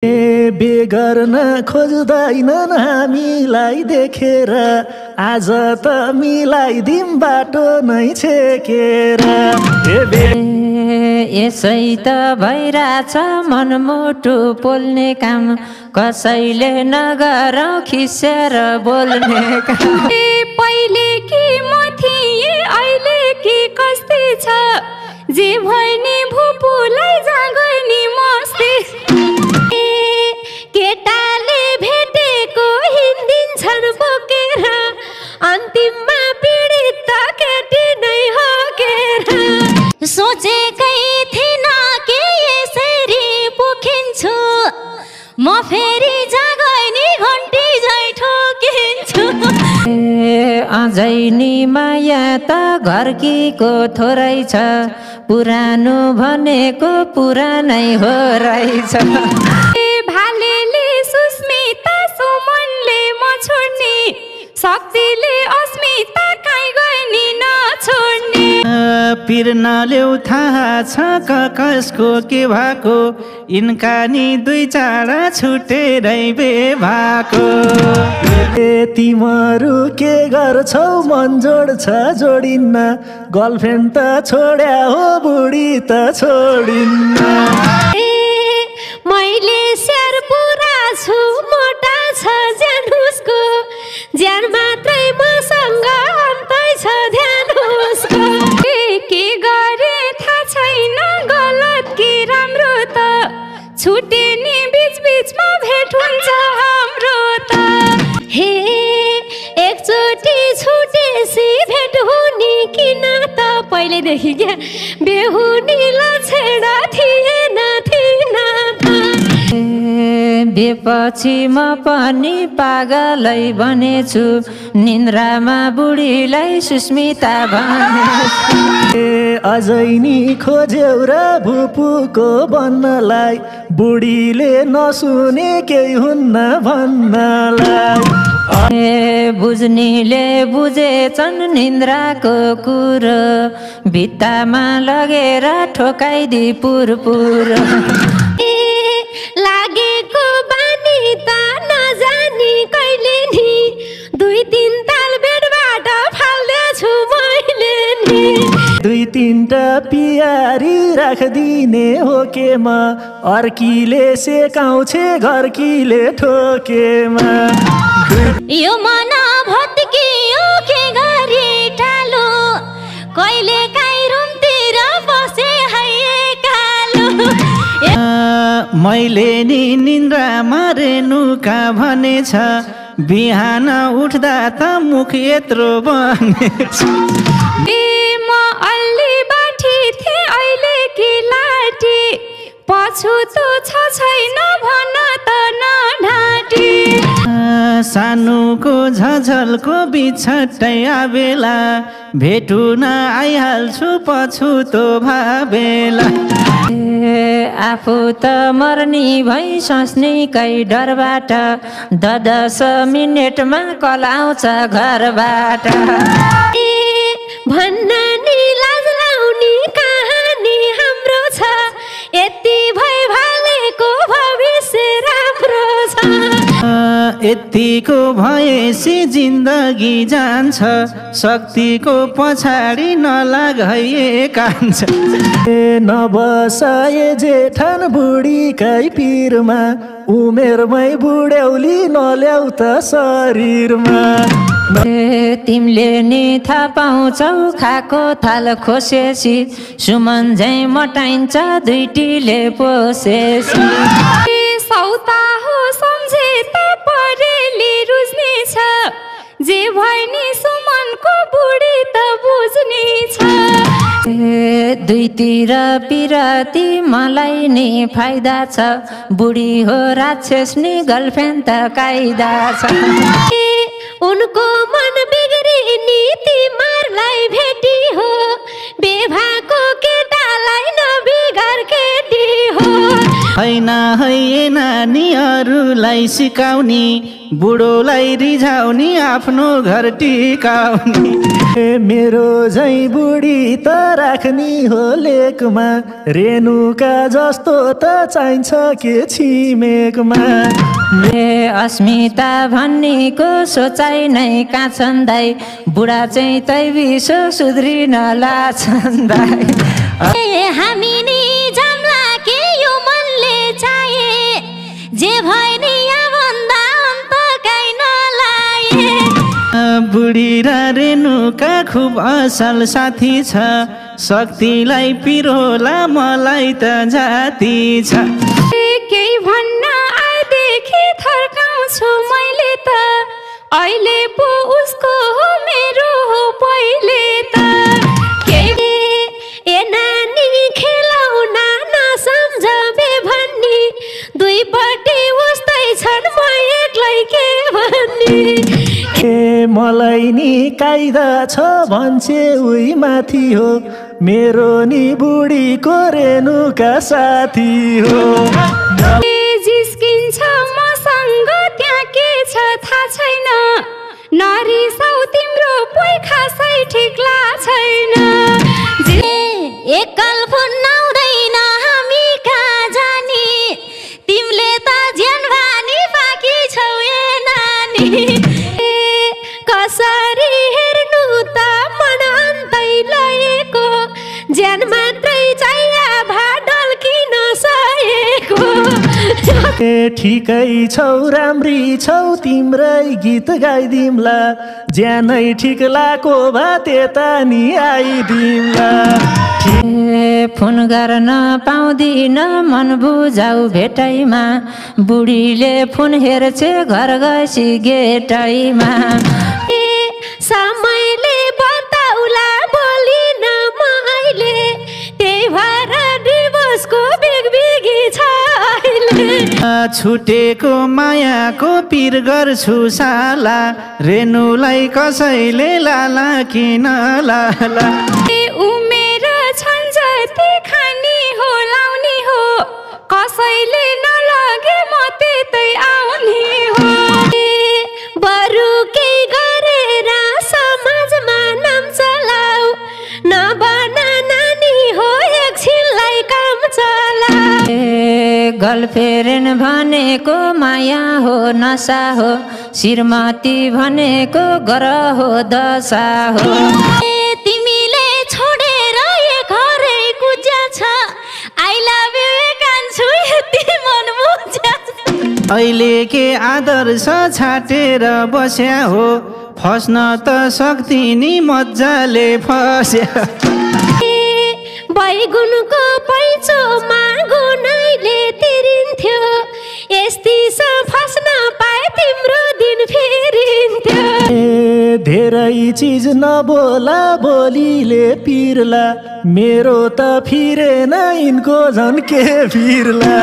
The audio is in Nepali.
बेगर्न खोज्दैनन् हामीलाई देखेर आज त मिलाइदिम बाटो नै छेकेर यसै त भइरहेछ मनमुटु पोल्ने काम कसैले नगरौँ खिसेर बोल्ने काम पहिले कि म थिएँ अहिले कि कस्तै छ जे भए नि भुपुलाई जागै नि मस्ती केटाले भेटेको हिँडिन्छन् बोकेर अन्तिममा पीडित त केटी नै होकेर सोचेकै थिइन के यसरी पोखिन्छु म फेरि जागै नि घन्टी झै ठोकिन्छु अझै नि माया त घर्कीको थोरै छ पुरानो भनेको पुरानै हो रहेछ भालेले सुस्मिता सुमनले म छोड्ने शक्तिले अस्मिता काहीँ गए नि नछोड्ने पिर नलेउ थाहा छ कसको के भएको यिनका नि दुई चाडा छुटेरै बे भएको तिमीहरू के गर्छौ मन जोड्छ जोडिन्न गर्लफ्रेन्ड त छोड्या हो बुढी त छोडिन्न मैले स्याहार पुरा छु मोटा छ ज्यान उसको ज्यान मात्रै मसँग अन्तै छ ध्यान उसको के गरे थाहा छैन गलत कि राम्रो त छुटे नि बीच बीचमा भेट हुन्छ हाम्रो त हे एकचोटि छुटेसी भेट हुने किन त पहिलेदेखि क्या बेहुनी लछेडा थिएन बेपछि म पनि पागलै बनेछु निन्द्रामा बुढीलाई सुस्मिता भने अझै नि खोज्यौ र भुपुको बन्नलाई बुढीले नसुने केही हुन्न भन्नलाई बुझ्नेले बुझेछन् निन्द्राको कुरो भित्तामा लगेर ठोकाइदि पुरपुर लागेको बानी त नजानी कहिले नि दुई तिन ताल बेडबाट फाल्दैछु मैले नि दुई तिनटा पियारी राखदिने हो के म अर्कीले सेकाउँछे घरकीले ठोकेमा यो मन भत्कियो के गरी टालो कहिले काहीँ रुमतिर बसे है कालो मैले नि निन्द्रामा रेणुका भनेछ बिहान उठ्दा त मुख यत्रो बनेछ म अलि बाठी थिएँ अहिले कि लाटी पछुतो छ छैन भन त नढाँटी सानोको झझलको बिछट्टै आबेला भेटुन आइहाल्छु पछुतो भाबेला आफू त मर्नी भई सोच्नेकै डरबाट 10 मिनेटमा कल आउँछ घरबाट भन्न नि लाज लाउने कहानी हाम्रो छ यति भई भालेको भविष्य राम्रो छ यतिको भएसी जिन्दगी जान्छ शक्तिको पछाडि नलागए कान्छ नबसाए जेठान बुढीकै पिरमा उमेरमै बुढ्यौली नल्याउ त शरीरमा तिमीले नि थाहा पाउँछौ खाको थाल खोसेसी सुमन झै मटाइन्छ दुईटीले पोसेसी सौता हो सम्झे त परेली रुज्ने छ जे भए नि सुमनको बुढी त बुझ्ने छ दुईतिर पिरती मलाई नि फाइदा छ बुढी हो राक्षस नि गर्लफ्रेन्ड त कायदा छ उनको मन बिग्री नीति मारलाई भेटी हो बेभाको केटालाई नबिगार केटी हो हैन है नानीहरूलाई सिकाउने बुढोलाई रिझाउने आफ्नो घर टिकाउने। मेरो झै बुढी त राख्ने हो लेकमा, रेणुका जस्तो त चाहिन्छ के छिमेकमा। अस्मिता भन्नेको सोचाइ नै काछन् दाइ, बुढा चाहिँ तै विश्व सुध्रिन लाछन् दाइ। हामी नि जम्ला के यो मनले चाहे, जे भए नि भन्दा अन्त काइ नलाए। बुढी र रेणुका खुब असल साथी छ, शक्तिलाई पिरोला मलाई त जाति छ। केही भन्न आएदेखि थर्काउँछु मैले त, अहिले पो उसको हो मेरो हो पहिले त। ए नानी खेलाउन नसम्झ बेभन्नी, दुईपट्टि उस्तै छन् म एक्लै के भन्ने। मलाई नि कायदा छ भन्छे उही माथि हो, मेरो नि बुढीको रेणुका साथी हो। जिस्किन्छ मसँग त्यहाँ के छ थाहा छैन, नरिसाउ तिम्रो पोइ खासै ठिक छैन। एकल फोन आउँदैन हामी कहाँ जाने, तिमीले त ज्यान भानी बाँकी छौ ए नानी। कसरी हेर्नु त मन अन्तै लएको, ज्यान मात्रै चाहिया भाडल किन सहेको। ठिकै छौ राम्री छौ तिम्रै गीत गाइदिम्ला, ज्यानै ठिक लाको भा त्यता नि आइदिम्ला। फोन गर्न पाउँदिन मन बुझाउ भेटैमा, बुढीले फोन हेर्छे घर गसी गेटैमा। समयले बताउला बोलिन म अहिले, त्यही भएर डिभोर्सको बिगबिगी छ अहिले। छुटेको मायाको पिर गर्छु साला, रेणुलाई कसैले लाला किन लाला। उमेर छन् जति खानी हो लाउने हो, कसैले नलगे म त्यतै आउने हो। बरु केही गरेर समाजमा नाम चलाऊ, नबन नानी हो एकछिनलाई काम चला। गर्लफ्रेन्ड भनेको माया हो नसा हो, श्रीमती भनेको ग्रह हो दशा हो। तिमीले छोडेर घरै कुज्या छ, आई लभ यु कान्छु यति मन बुझ्या। अहिले के आदर्श छाटेर बस्या हो, फस्न त सक्दिनी मजाले फस्या। बैगुनको पैँचोमा गुनाइले तिरिन्थ्यो, यस्ती फस्न पाए तिम्रो दिन फेरिन्थ्यो। धेरै चिज नबोला बोलीले पिर्ला, मेरो त फिरेन यिनको झन् के फिर्ला।